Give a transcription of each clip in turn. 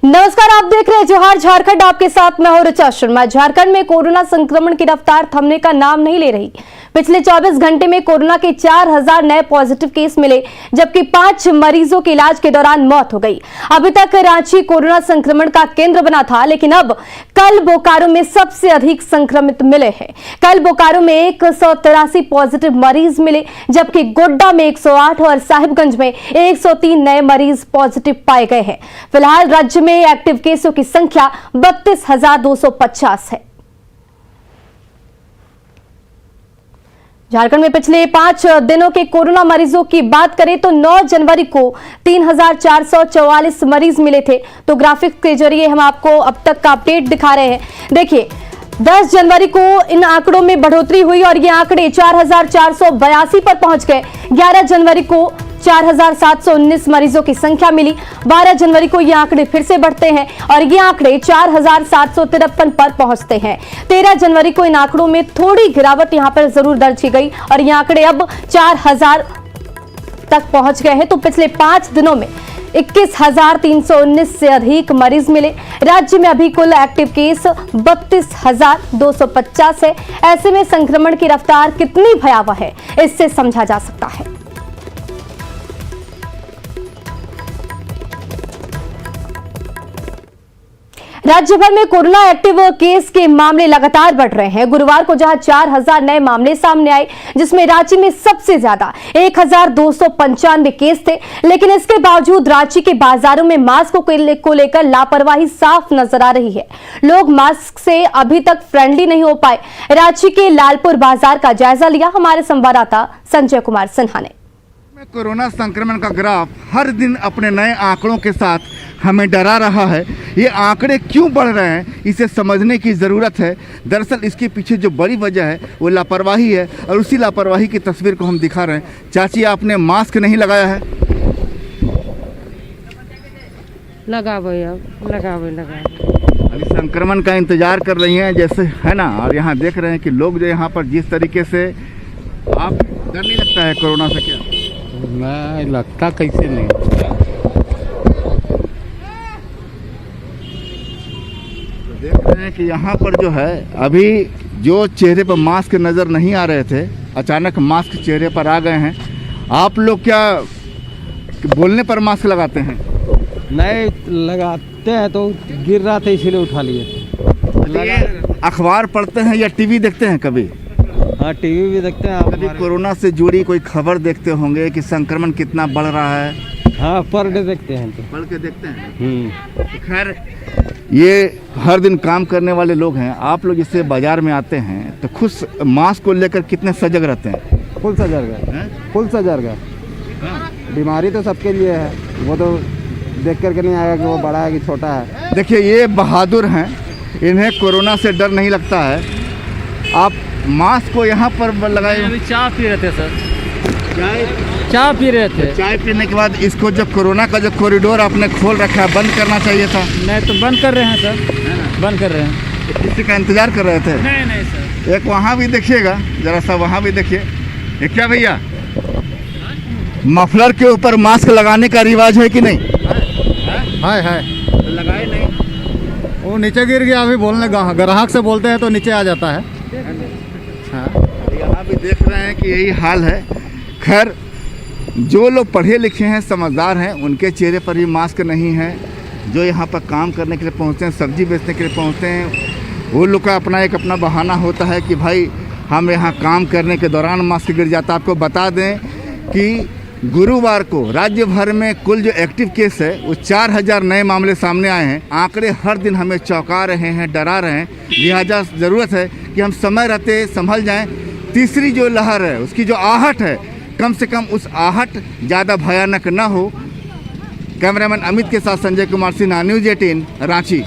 नमस्कार, आप देख रहे हैं जोहार झारखंड। आपके साथ मैं हूं ऋचा शर्मा। झारखंड में कोरोना संक्रमण की रफ्तार थमने का नाम नहीं ले रही। पिछले 24 घंटे में कोरोना के 4000 नए पॉजिटिव केस मिले, जबकि 5 मरीजों के इलाज के दौरान मौत हो गई। अभी तक रांची कोरोना संक्रमण का केंद्र बना था, लेकिन अब कल बोकारो में सबसे अधिक संक्रमित मिले हैं। कल बोकारो में 183 पॉजिटिव मरीज मिले, जबकि गोड्डा में 108 और साहिबगंज में 103 नए मरीज पॉजिटिव पाए गए हैं। फिलहाल राज्य में एक्टिव केसों की संख्या 32,250 है। झारखंड में पिछले 5 दिनों के कोरोना मरीजों की बात करें तो 9 जनवरी को 3,444 मरीज मिले थे। तो ग्राफिक के जरिए हम आपको अब तक का अपडेट दिखा रहे हैं। देखिए, 10 जनवरी को इन आंकड़ों में बढ़ोतरी हुई और ये आंकड़े 4,482 पर पहुंच गए। 11 जनवरी को 4,719 मरीजों की संख्या मिली। 12 जनवरी को ये आंकड़े फिर से बढ़ते हैं और ये आंकड़े 4,753 पर पहुंचते हैं। 13 जनवरी को इन आंकड़ों में थोड़ी गिरावट यहां पर जरूर दर्ज की गई और ये आंकड़े अब 4,000 तक पहुंच गए हैं। तो पिछले 5 दिनों में 21,319 से अधिक मरीज मिले। राज्य में अभी कुल एक्टिव केस 32,250 है। ऐसे में संक्रमण की रफ्तार कितनी भयावह है, इससे समझा जा सकता है। राज्य भर में कोरोना एक्टिव केस के मामले लगातार बढ़ रहे हैं। गुरुवार को जहां 4,000 नए मामले सामने आए, जिसमें रांची में सबसे ज्यादा 1,295 केस थे, लेकिन इसके बावजूद रांची के बाजारों में मास्क को लेकर लापरवाही साफ नजर आ रही है। लोग मास्क से अभी तक फ्रेंडली नहीं हो पाए। रांची के लालपुर बाजार का जायजा लिया हमारे संवाददाता संजय कुमार सिन्हा ने। कोरोना संक्रमण का ग्राफ हर दिन अपने नए आंकड़ों के साथ हमें डरा रहा है। ये आंकड़े क्यों बढ़ रहे हैं, इसे समझने की ज़रूरत है। दरअसल इसके पीछे जो बड़ी वजह है वो लापरवाही है और उसी लापरवाही की तस्वीर को हम दिखा रहे हैं। चाची, आपने मास्क नहीं लगाया है? लगावे अभी संक्रमण का इंतजार कर रही हैं जैसे, है ना। और यहाँ देख रहे हैं कि लोग जो यहाँ पर जिस तरीके से, आप डर नहीं लगता है कोरोना से? क्या मैं लगता कैसे नहीं। तो देख रहे हैं कि यहाँ पर जो है अभी जो चेहरे पर मास्क नज़र नहीं आ रहे थे, अचानक मास्क चेहरे पर आ गए हैं। आप लोग क्या बोलने पर मास्क लगाते हैं? नहीं लगाते हैं तो गिर रहा था इसीलिए उठा लिए। अखबार पढ़ते हैं या टीवी देखते हैं कभी? हाँ, टीवी भी देखते हैं। कभी कोरोना से जुड़ी कोई खबर देखते होंगे कि संक्रमण कितना बढ़ रहा है? हाँ, पर डे देखते हैं। तो पढ़ के देखते हैं। तो खैर, ये हर दिन काम करने वाले लोग हैं। आप लोग इससे बाजार में आते हैं तो खुद मास्क को लेकर कितने सजग रहते हैं? फुल सजग है। बीमारी तो सबके लिए है, वो तो देख करके नहीं आएगा कि वो बड़ा है कि छोटा है। देखिए, ये बहादुर हैं, इन्हें कोरोना से डर नहीं लगता है। आप मास्क को यहाँ पर लगाए। अभी चाय पी रहे थे सर। चाय पी रहे थे। चाय पीने के बाद इसको जो कोरोना का जो कॉरिडोर आपने खोल रखा है, बंद करना चाहिए था। नहीं तो बंद कर रहे हैं सर, बंद कर रहे हैं। तो किसी का इंतजार कर रहे थे? नहीं सर। एक वहाँ भी देखिएगा, जरा सा वहाँ भी देखिए। ये क्या भैया, मफलर के ऊपर मास्क लगाने का रिवाज है कि नहीं? है। तो लगाए नहीं, वो नीचे गिर गया। अभी बोलने ग्राहक से बोलते हैं तो नीचे आ जाता है। हाँ, यहाँ भी देख रहे हैं कि यही हाल है। खैर, जो लोग पढ़े लिखे हैं, समझदार हैं, उनके चेहरे पर भी मास्क नहीं है। जो यहाँ पर काम करने के लिए पहुँचते हैं, सब्जी बेचने के लिए पहुँचते हैं, वो लोग का अपना बहाना होता है कि भाई हम यहाँ काम करने के दौरान मास्क गिर जाता। आपको बता दें कि गुरुवार को राज्य भर में कुल जो एक्टिव केस है वो 4,000 नए मामले सामने आए हैं। आंकड़े हर दिन हमें चौंका रहे हैं, डरा रहे हैं। लिहाजा ज़रूरत है कि हम समय रहते संभल जाएं। तीसरी जो लहर है, उसकी जो आहट है, कम से कम उस आहट ज़्यादा भयानक न हो। कैमरामैन अमित के साथ संजय कुमार सिन्हा, न्यूज़ 18 रांची।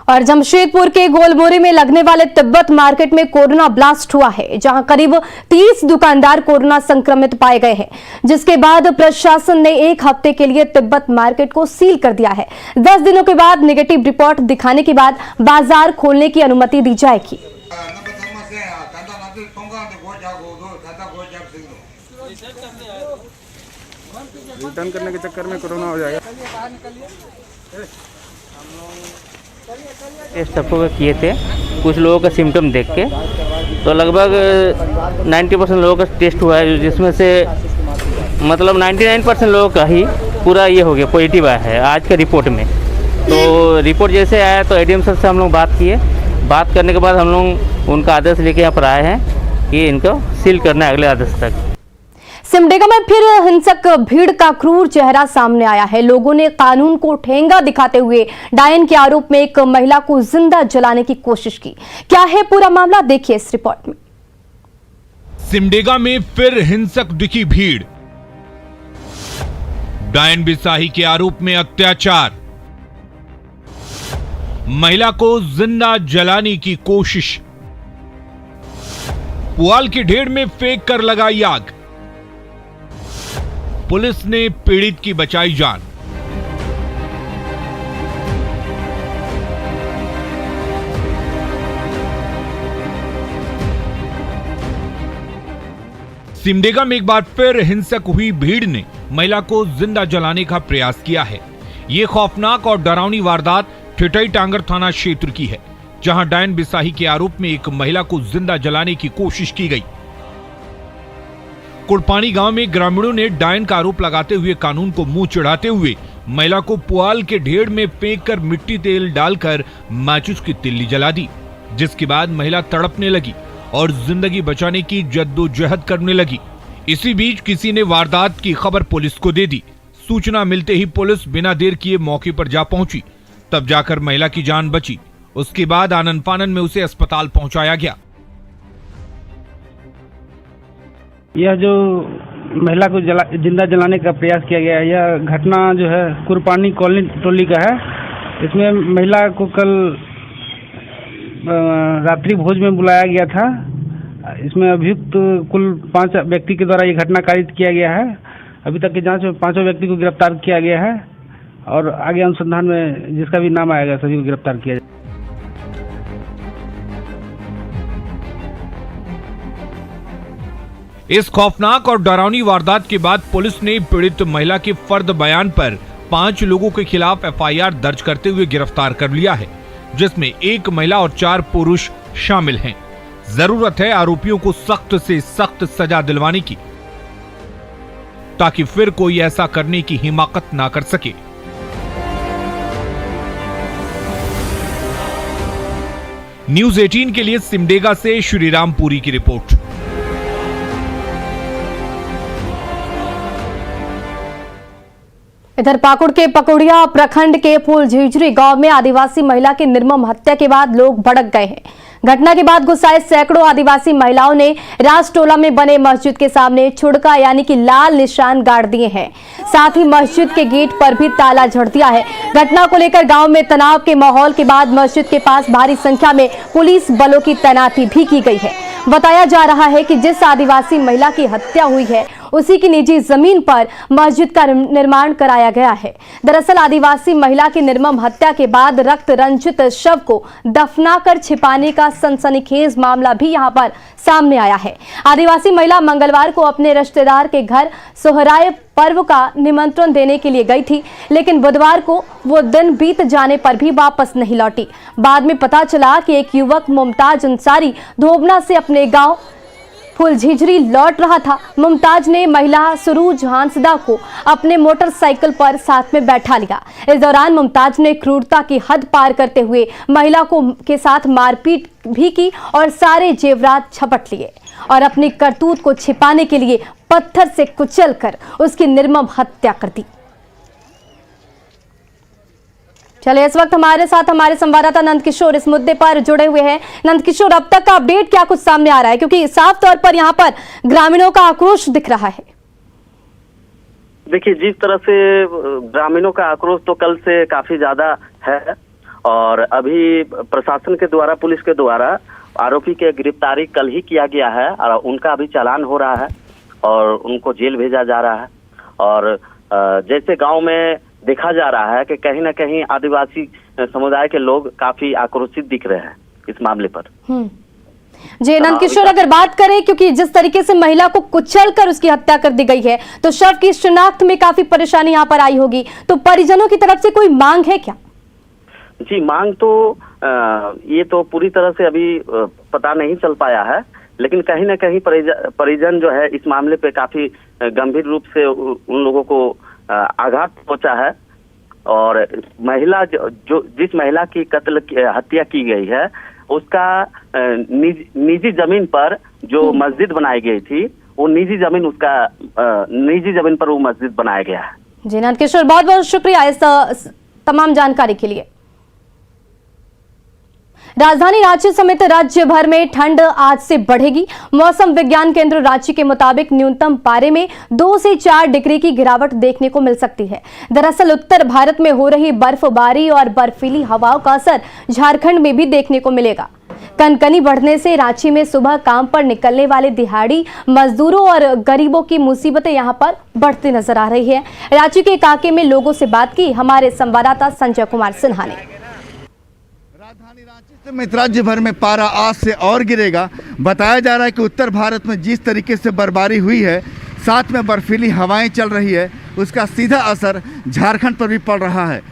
और जमशेदपुर के गोलमोरी में लगने वाले तिब्बत मार्केट में कोरोना ब्लास्ट हुआ है, जहां करीब 30 दुकानदार कोरोना संक्रमित पाए गए हैं, जिसके बाद प्रशासन ने 1 हफ्ते के लिए तिब्बत मार्केट को सील कर दिया है। 10 दिनों के बाद नेगेटिव रिपोर्ट दिखाने के बाद बाजार खोलने की अनुमति दी जाएगी। रिटर्न करने के चक्कर में कोरोना हो जाएगा। टेस्ट सबको किए थे, कुछ लोगों का सिम्टम देख के, तो लगभग 90% लोगों का टेस्ट हुआ है, जिसमें से मतलब 99% लोगों का ही पूरा ये हो गया, पॉजिटिव आया है आज के रिपोर्ट में। तो रिपोर्ट जैसे आया तो एडीएम सर से हम लोग बात किए, बात करने के बाद हम लोग उनका आदेश लेके यहाँ पर आए हैं कि इनको सील करना है अगले आदेश तक। सिमडेगा में फिर हिंसक भीड़ का क्रूर चेहरा सामने आया है। लोगों ने कानून को ठेंगा दिखाते हुए डायन के आरोप में एक महिला को जिंदा जलाने की कोशिश की। क्या है पूरा मामला, देखिए इस रिपोर्ट में। सिमडेगा में फिर हिंसक दिखी भीड़, डायन बिसाही के आरोप में अत्याचार, महिला को जिंदा जलाने की कोशिश, पुआल के ढेर में फेंक कर लगाई आग, पुलिस ने पीड़ित की बचाई जान। सिमडेगा में एक बार फिर हिंसक हुई भीड़ ने महिला को जिंदा जलाने का प्रयास किया है। ये खौफनाक और डरावनी वारदात ठिठई टांगर थाना क्षेत्र की है, जहां डायन बिसाही के आरोप में एक महिला को जिंदा जलाने की कोशिश की गई। कुड़पानी गांव में ग्रामीणों ने डायन का आरोप लगाते हुए कानून को मुंह चिढ़ाते हुए महिला को पुआल के ढेर में फेंककर मिट्टी तेल डालकर माचिस की तिल्ली जला दी, जिसके बाद महिला तड़पने लगी और जिंदगी बचाने की जद्दोजहद करने लगी। इसी बीच किसी ने वारदात की खबर पुलिस को दे दी। सूचना मिलते ही पुलिस बिना देर किए मौके पर जा पहुंची, तब जाकर महिला की जान बची। उसके बाद आनन फानन में उसे अस्पताल पहुंचाया गया। यह जो महिला को जिंदा जलाने का प्रयास किया गया है, यह घटना जो है कुरपानी कॉलोनी टोली का है। इसमें महिला को कल रात्रि भोज में बुलाया गया था। इसमें अभियुक्त कुल 5 व्यक्ति के द्वारा ये घटना कारित किया गया है। अभी तक की जांच में 5 व्यक्ति को गिरफ्तार किया गया है और आगे अनुसंधान में जिसका भी नाम आएगा सभी को गिरफ्तार किया जाएगा। इस खौफनाक और डरावनी वारदात के बाद पुलिस ने पीड़ित महिला के फर्द बयान पर 5 लोगों के खिलाफ एफआईआर दर्ज करते हुए गिरफ्तार कर लिया है, जिसमें 1 महिला और 4 पुरुष शामिल हैं। जरूरत है आरोपियों को सख्त से सख्त सजा दिलवाने की, ताकि फिर कोई ऐसा करने की हिमाकत ना कर सके। न्यूज़ 18 के लिए सिमडेगा से श्रीराम पुरी की रिपोर्ट। इधर पाकुड़ के पकौड़िया प्रखंड के फूलझिझरी गांव में आदिवासी महिला की निर्मम हत्या के बाद लोग भड़क गए हैं। घटना के बाद गुस्साए सैकड़ों आदिवासी महिलाओं ने राजटोला में बने मस्जिद के सामने छुड़का यानी कि लाल निशान गाड़ दिए हैं। साथ ही मस्जिद के गेट पर भी ताला झड़ दिया है। घटना को लेकर गांव में तनाव के माहौल के बाद मस्जिद के पास भारी संख्या में पुलिस बलों की तैनाती भी की गई है। बताया जा रहा है कि जिस आदिवासी महिला की हत्या हुई है उसी की निजी जमीन पर मस्जिद का निर्माण कराया गया है। दरअसल आदिवासी महिला की निर्मम हत्या के बाद रक्त रंजित शव को दफनाकर छिपाने का सनसनीखेज मामला भी यहां पर सामने आया है। आदिवासी महिला मंगलवार को अपने रिश्तेदार के घर सोहराय पर्व का निमंत्रण देने के लिए गई थी, लेकिन बुधवार को वो दिन बीत जाने पर भी वापस नहीं लौटी। बाद में पता चला कि एक युवक मुमताज अंसारी धोबना से अपने गांव फूलझिझरी लौट रहा था। मुमताज ने महिला सुरूज हांसदा को अपने मोटरसाइकिल पर साथ में बैठा लिया। इस दौरान मुमताज ने क्रूरता की हद पार करते हुए महिला को के साथ मारपीट भी की और सारे जेवरात झपट लिए और अपनी करतूत को छिपाने के लिए पत्थर से कुचलकर उसकी निर्मम हत्या कर दी। चलिए इस वक्त हमारे साथ हमारे संवाददाता नंद किशोर इस मुद्दे पर जुड़े हुए हैं। नंद किशोर, अब तक का अपडेट क्या कुछ सामने आ रहा है, क्योंकि साफ तौर पर यहाँ पर ग्रामीणों का आक्रोश दिख रहा है। देखिए, जिस तरह से ग्रामीणों का आक्रोश तो कल से काफी ज्यादा है और अभी प्रशासन के द्वारा, पुलिस के द्वारा आरोपी के गिरफ्तारी कल ही किया गया है और उनका अभी चालान हो रहा है और उनको जेल भेजा जा रहा है। और जैसे गांव में देखा जा रहा है कि कहीं ना कहीं आदिवासी समुदाय के लोग काफी आक्रोशित दिख रहे हैं इस मामले पर। जी नंद किशोर, अगर बात करें क्योंकि जिस तरीके से महिला को कुचलकर उसकी हत्या कर दी गई है तो शव की शिनाख्त में काफी परेशानी यहाँ पर आई होगी, तो परिजनों की तरफ से कोई मांग है क्या? जी मांग तो ये तो पूरी तरह से अभी पता नहीं चल पाया है, लेकिन कहीं ना कहीं परिजन जो है इस मामले पे काफी गंभीर रूप से उन लोगों को आघात पहुंचा है। और महिला जो जिस महिला की हत्या की गई है उसका निजी जमीन पर जो मस्जिद बनाई गई थी, वो निजी जमीन पर वो मस्जिद बनाया गया है। जी नंद किशोर, बहुत बहुत शुक्रिया इस तमाम जानकारी के लिए। राजधानी रांची समेत राज्य भर में ठंड आज से बढ़ेगी। मौसम विज्ञान केंद्र रांची के मुताबिक न्यूनतम पारे में 2 से 4 डिग्री की गिरावट देखने को मिल सकती है। दरअसल उत्तर भारत में हो रही बर्फबारी और बर्फीली हवाओं का असर झारखंड में भी देखने को मिलेगा। कनकनी बढ़ने से रांची में सुबह काम पर निकलने वाले दिहाड़ी मजदूरों और गरीबों की मुसीबतें यहां पर बढ़ती नजर आ रही है। रांची के काके में लोगों से बात की हमारे संवाददाता संजय कुमार सिन्हा ने। राजधानी रांची समेत राज्य भर में पारा आज से और गिरेगा। बताया जा रहा है कि उत्तर भारत में जिस तरीके से बर्फबारी हुई है, साथ में बर्फीली हवाएं चल रही है, उसका सीधा असर झारखंड पर भी पड़ रहा है।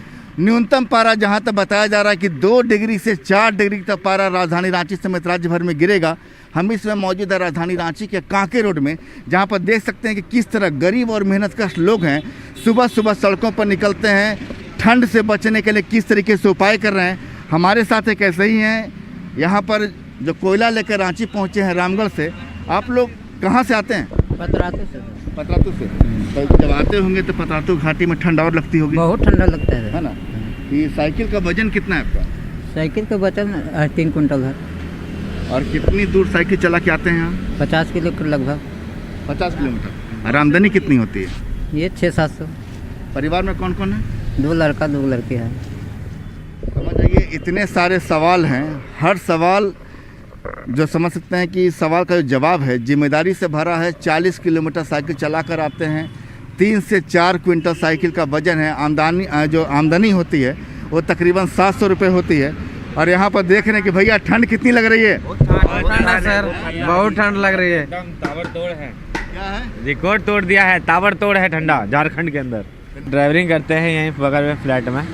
न्यूनतम पारा जहां तक बताया जा रहा है कि 2 डिग्री से 4 डिग्री तक पारा राजधानी रांची समेत राज्य भर में गिरेगा। हम इस समय मौजूद है राजधानी रांची के कांके रोड में, जहां पर देख सकते हैं कि किस तरह गरीब और मेहनतकश लोग हैं सुबह सुबह सड़कों पर निकलते हैं, ठंड से बचने के लिए किस तरीके से उपाय कर रहे हैं। हमारे साथ एक ऐसे ही हैं यहाँ पर जो कोयला लेकर रांची पहुँचे हैं रामगढ़ से। आप लोग कहाँ से आते हैं? पतरातू से। तो जब आते होंगे तो पतरातू घाटी में ठंड और लगती होगी? बहुत ठंडा लगता है ना। ये साइकिल का वजन कितना है आपका? साइकिल का वजन 3 कुंटल है। और कितनी दूर साइकिल चला के आते हैं यहाँ? 50 किलोमीटर लगभग। 50 किलोमीटर। और आमदनी कितनी होती है? ये 600-700। परिवार में कौन कौन है? 2 लड़का 2 लड़की है। समझ जाइए इतने सारे सवाल हैं, हर सवाल जो समझ सकते हैं कि सवाल का जो जवाब है जिम्मेदारी से भरा है। 40 किलोमीटर साइकिल चला कर आते हैं, 3 से 4 क्विंटल साइकिल का वजन है। जो आमदनी होती है वो तकरीबन 700 रुपये होती है। और यहाँ पर देख रहे हैं कि भैया ठंड कितनी लग रही है? बहुत ठंड है सर, बहुत ठंड लग रही है। ताबड़तोड़ है। क्या है? रिकॉर्ड तोड़ दिया है, ताबड़तोड़ है ठंडा झारखंड के अंदर। ड्राइवरिंग करते हैं यहीं बगल में फ्लैट में,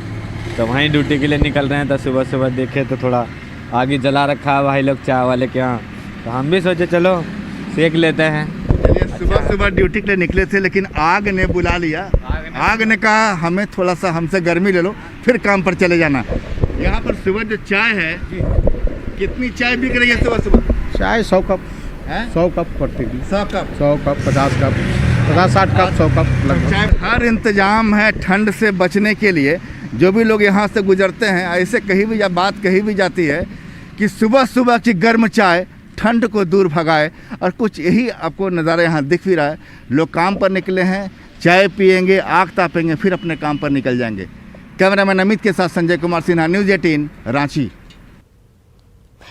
तो वहीं ड्यूटी के लिए निकल रहे हैं। तो सुबह सुबह देखे तो थोड़ा आगे जला रखा है भाई लोग चाय वाले के यहाँ, तो हम भी सोचे चलो सेक लेते हैं। सुबह सुबह ड्यूटी के लिए निकले थे, लेकिन आग ने बुला लिया। आग ने कहा हमें थोड़ा सा हमसे गर्मी ले लो, फिर काम पर चले जाना। यहाँ पर सुबह जो चाय है, कितनी चाय बिक रही है सुबह सुबह? चाय 100 कप 100 कप पड़ती थी। 100 कप 50 कप 50-60 कप 100 कप लगभग। चाय हर इंतजाम है ठंड से बचने के लिए। जो भी लोग यहाँ से गुजरते हैं, ऐसे कहीं भी या बात कही भी जाती है कि सुबह सुबह की गर्म चाय ठंड को दूर भगाए। और कुछ यही आपको नज़ारा यहाँ दिख भी रहा है। लोग काम पर निकले हैं, चाय पिएंगे, आग तापेंगे, फिर अपने काम पर निकल जाएंगे। कैमरामैन अमित के साथ संजय कुमार सिन्हा, न्यूज़ 18 रांची।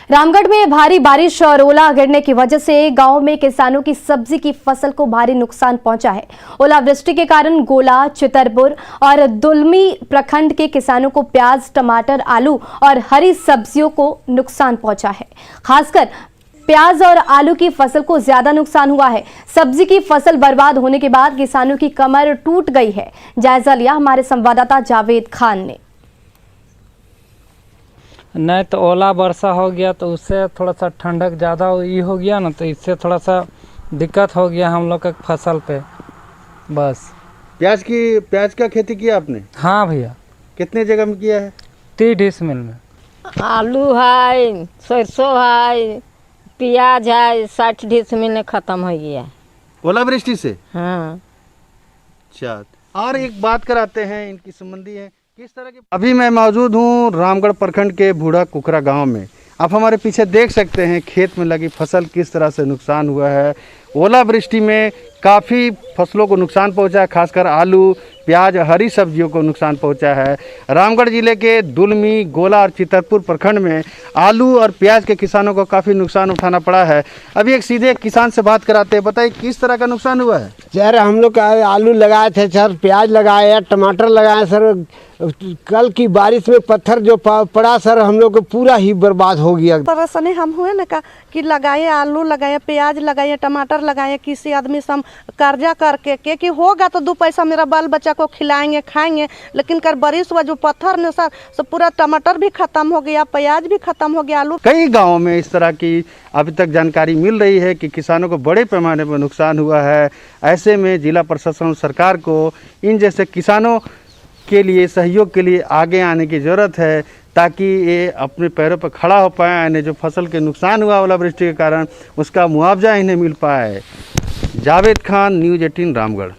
रामगढ़ में भारी बारिश और ओला गिरने की वजह से गांव में किसानों की सब्जी की फसल को भारी नुकसान पहुंचा है। ओलावृष्टि के कारण गोला, चितरपुर और दुलमी प्रखंड के किसानों को प्याज, टमाटर, आलू और हरी सब्जियों को नुकसान पहुंचा है। खासकर प्याज और आलू की फसल को ज्यादा नुकसान हुआ है। सब्जी की फसल बर्बाद होने के बाद किसानों की कमर टूट गई है। जायजा लिया हमारे संवाददाता जावेद खान ने। नहीं तो ओला वर्षा हो गया तो उससे थोड़ा सा ठंडक ज़्यादा ये हो गया ना, तो इससे थोड़ा सा दिक्कत हो गया हम लोग का फसल पे। बस प्याज का खेती किया आपने? हाँ भैया। कितने जगह में किया है? 30 डिसमिल में। आलू है, सरसों है, प्याज है, 60 डिसमिल में खत्म हो गया। ओलावृष्टि से? हाँ। अच्छा, और एक बात कराते हैं, इनकी संबंधी है किस तरह के। अभी मैं मौजूद हूँ रामगढ़ प्रखंड के बूढ़ा कुकरा गांव में। आप हमारे पीछे देख सकते हैं खेत में लगी फसल किस तरह से नुकसान हुआ है। ओलावृष्टि में काफ़ी फसलों को नुकसान पहुंचा है, खासकर आलू, प्याज, हरी सब्जियों को नुकसान पहुंचा है। रामगढ़ जिले के दुलमी, गोला और चितरपुर प्रखंड में आलू और प्याज के किसानों को काफ़ी नुकसान उठाना पड़ा है। अभी एक सीधे किसान से बात कराते हैं। बताइए किस तरह का नुकसान हुआ है? सर हम लोग आलू लगाए थे सर, प्याज लगाए, टमाटर लगाए सर, कल की बारिश में पत्थर जो पड़ा सर हम लोग को पूरा ही बर्बाद हो गया। परेशानी हम हुए ना का कि लगाए आलू लगाए प्याज लगाए टमाटर लगाए, किसी आदमी से हम कर्जा करके कि होगा तो 2 पैसा मेरा बाल बच्चा को खिलाएंगे खाएंगे, लेकिन कर बारिश हुआ जो पत्थर ने सर सब पूरा टमाटर भी खत्म हो गया, प्याज भी खत्म हो गया, आलू। कई गाँव में इस तरह की अभी तक जानकारी मिल रही है कि किसानों को बड़े पैमाने पर नुकसान हुआ है। ऐसे में जिला प्रशासन सरकार को इन जैसे किसानों के लिए सहयोग के लिए आगे आने की ज़रूरत है, ताकि ये अपने पैरों पर खड़ा हो पाए। इन्हें जो फसल के नुकसान हुआ ओलावृष्टि के कारण उसका मुआवजा इन्हें मिल पाए। जावेद खान, न्यूज़ 18 रामगढ़।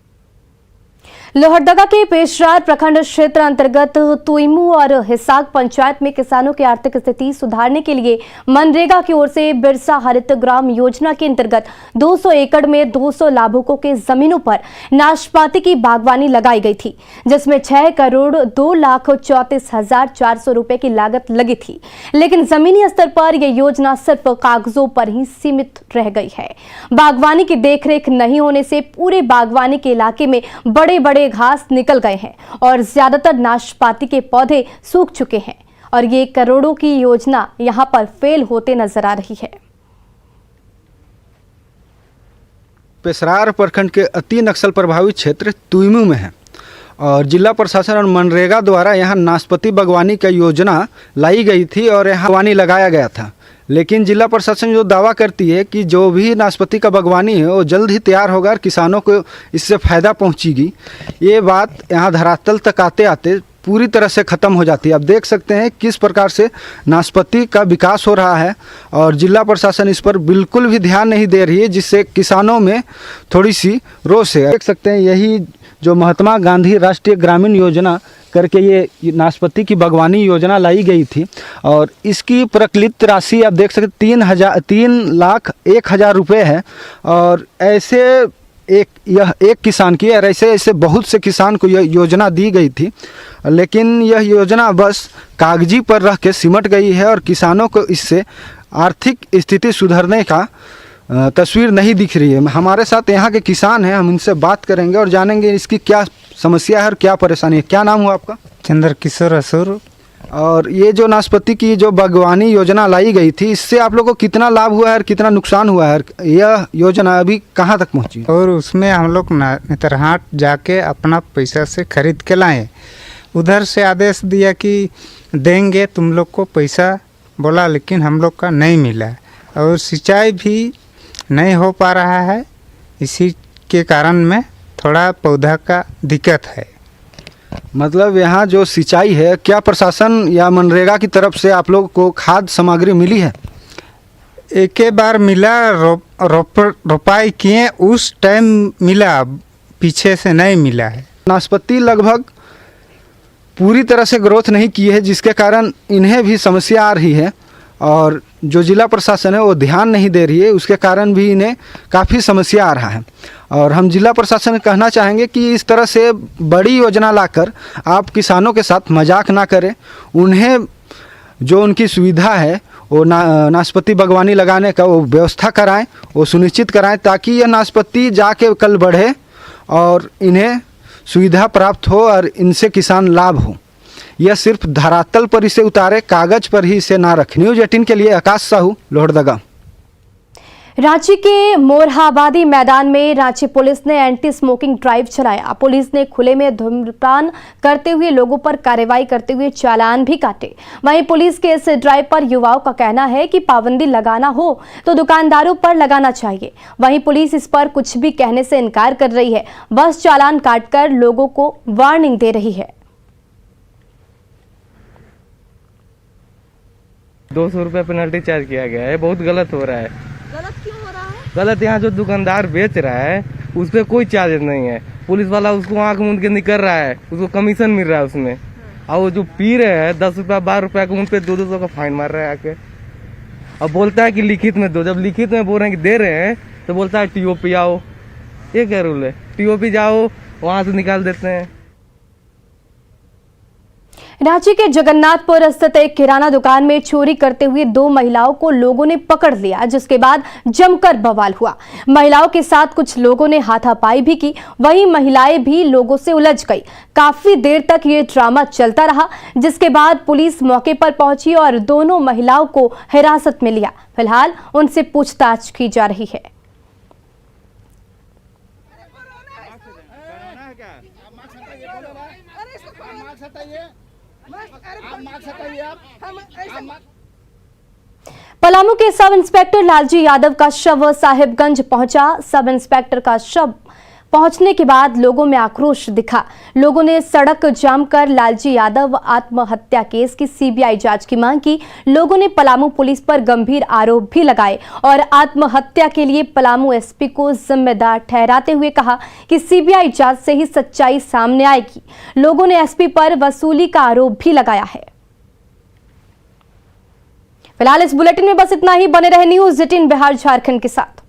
लोहरदगा के पेशरार प्रखंड क्षेत्र अंतर्गत तुईमू और हिसाग पंचायत में किसानों की आर्थिक स्थिति सुधारने के लिए मनरेगा की ओर से बिरसा हरित ग्राम योजना के अंतर्गत 200 एकड़ में 200 लाभुकों के जमीनों पर नाशपाती की बागवानी लगाई गई थी, जिसमें 6 करोड़ 2,34,400 रुपए की लागत लगी थी। लेकिन जमीनी स्तर पर यह योजना सिर्फ कागजों पर ही सीमित रह गई है। बागवानी की देखरेख नहीं होने से पूरे बागवानी के इलाके में बड़े बड़े घास निकल गए हैं और ज्यादातर नाशपाती के पौधे सूख चुके हैं और ये करोड़ों की योजना यहां पर फेल होते नजर आ रही है। पेशरार प्रखंड के अति नक्सल प्रभावित क्षेत्र तुईमू में है और जिला प्रशासन और मनरेगा द्वारा यहाँ नाशपाती बागवानी का योजना लाई गई थी और यहाँ बागवानी लगाया गया था। लेकिन जिला प्रशासन जो दावा करती है कि जो भी नाशपाती का बागवानी है वो जल्द ही तैयार होगा और किसानों को इससे फ़ायदा पहुंचेगी, ये बात यहाँ धरातल तक आते आते पूरी तरह से ख़त्म हो जाती है। अब देख सकते हैं किस प्रकार से नाशपाती का विकास हो रहा है और जिला प्रशासन इस पर बिल्कुल भी ध्यान नहीं दे रही है, जिससे किसानों में थोड़ी सी रोष है। देख सकते हैं यही जो महात्मा गांधी राष्ट्रीय ग्रामीण योजना करके ये नाशपाती की बागवानी योजना लाई गई थी और इसकी प्रकलित राशि आप देख सकते 3,01,000 रुपये है। और ऐसे यह एक किसान की और ऐसे बहुत से किसान को यह योजना दी गई थी, लेकिन यह योजना बस कागजी पर रह के सिमट गई है और किसानों को इससे आर्थिक स्थिति सुधरने का तस्वीर नहीं दिख रही है। हमारे साथ यहाँ के किसान हैं, हम इनसे बात करेंगे और जानेंगे इसकी क्या समस्या है और क्या परेशानी है। क्या नाम हुआ आपका? चंद्रकिशोर असुर। और ये जो नाशपाती की जो बागवानी योजना लाई गई थी, इससे आप लोगों को कितना लाभ हुआ है और कितना नुकसान हुआ है? यह योजना अभी कहाँ तक पहुँची? और उसमें हम लोग नेतरहाट जाके अपना पैसा से खरीद के लाए। उधर से आदेश दिया कि देंगे तुम लोग को पैसा बोला, लेकिन हम लोग का नहीं मिला और सिंचाई भी नहीं हो पा रहा है। इसी के कारण में थोड़ा पौधा का दिक्कत है। मतलब यहाँ जो सिंचाई है, क्या प्रशासन या मनरेगा की तरफ से आप लोगों को खाद सामग्री मिली है? एक बार मिला, रोपाई किए उस टाइम मिला, पीछे से नहीं मिला है। नाशपाती लगभग पूरी तरह से ग्रोथ नहीं की है, जिसके कारण इन्हें भी समस्या आ रही है और जो जिला प्रशासन है वो ध्यान नहीं दे रही है, उसके कारण भी इन्हें काफ़ी समस्या आ रहा है। और हम जिला प्रशासन से कहना चाहेंगे कि इस तरह से बड़ी योजना लाकर आप किसानों के साथ मजाक ना करें। उन्हें जो उनकी सुविधा है वो नाशपाती बागवानी लगाने का वो व्यवस्था कराएं, वो सुनिश्चित कराएं, ताकि यह नाशपाती जाके कल बढ़े और इन्हें सुविधा प्राप्त हो और इनसे किसान लाभ हो। यह सिर्फ धरातल पर इसे उतारे, कागज पर ही इसे ना रखें। न्यूज़ 18 के लिए आकाश साहू, लोहरदगा। रांची के मोरहाबादी मैदान में रांची पुलिस ने एंटी स्मोकिंग ड्राइव चलाया। पुलिस ने खुले में धूम्रपान करते हुए लोगों पर कार्रवाई करते हुए चालान भी काटे। वहीं पुलिस के इस ड्राइव पर युवाओं का कहना है कि पाबंदी लगाना हो तो दुकानदारों पर लगाना चाहिए। वहीं पुलिस इस पर कुछ भी कहने से इनकार कर रही है, बस चालान काटकर लोगों को वार्निंग दे रही है। 200 रुपये पेनल्टी चार्ज किया गया है। बहुत गलत हो रहा है। गलत क्यों हो रहा है? गलत यहाँ जो दुकानदार बेच रहा है उस पर कोई चार्ज नहीं है। पुलिस वाला उसको आंख मूंद के निकल रहा है, उसको कमीशन मिल रहा है उसमें। और वो जो पी रहे हैं 10 रुपया 12 रुपया का, उन पे 200 का फाइन मार रहा है आके। अब बोलता है कि लिखित में दो। जब लिखित में बोल रहे हैं कि दे रहे हैं तो बोलता है टीओपी आओ। ये क्या रूल है? टीओपी जाओ, वहाँ से निकाल देते हैं। रांची के जगन्नाथपुर स्थित एक किराना दुकान में चोरी करते हुए 2 महिलाओं को लोगों ने पकड़ लिया, जिसके बाद जमकर बवाल हुआ। महिलाओं के साथ कुछ लोगों ने हाथापाई भी की, वहीं महिलाएं भी लोगों से उलझ गई। काफी देर तक ये ड्रामा चलता रहा, जिसके बाद पुलिस मौके पर पहुंची और दोनों महिलाओं को हिरासत में लिया। फिलहाल उनसे पूछताछ की जा रही है। पलामू के सब इंस्पेक्टर लालजी यादव का शव साहिबगंज पहुंचा। सब इंस्पेक्टर का शव पहुंचने के बाद लोगों में आक्रोश दिखा। लोगों ने सड़क जाम कर लालजी यादव आत्महत्या केस की सीबीआई जांच की मांग की। लोगों ने पलामू पुलिस पर गंभीर आरोप भी लगाए और आत्महत्या के लिए पलामू एसपी को जिम्मेदार ठहराते हुए कहा कि सीबीआई जांच से ही सच्चाई सामने आएगी। लोगों ने एसपी पर वसूली का आरोप भी लगाया है। फिलहाल इस बुलेटिन में बस इतना ही। बने रहे न्यूज़ 18 बिहार झारखंड के साथ।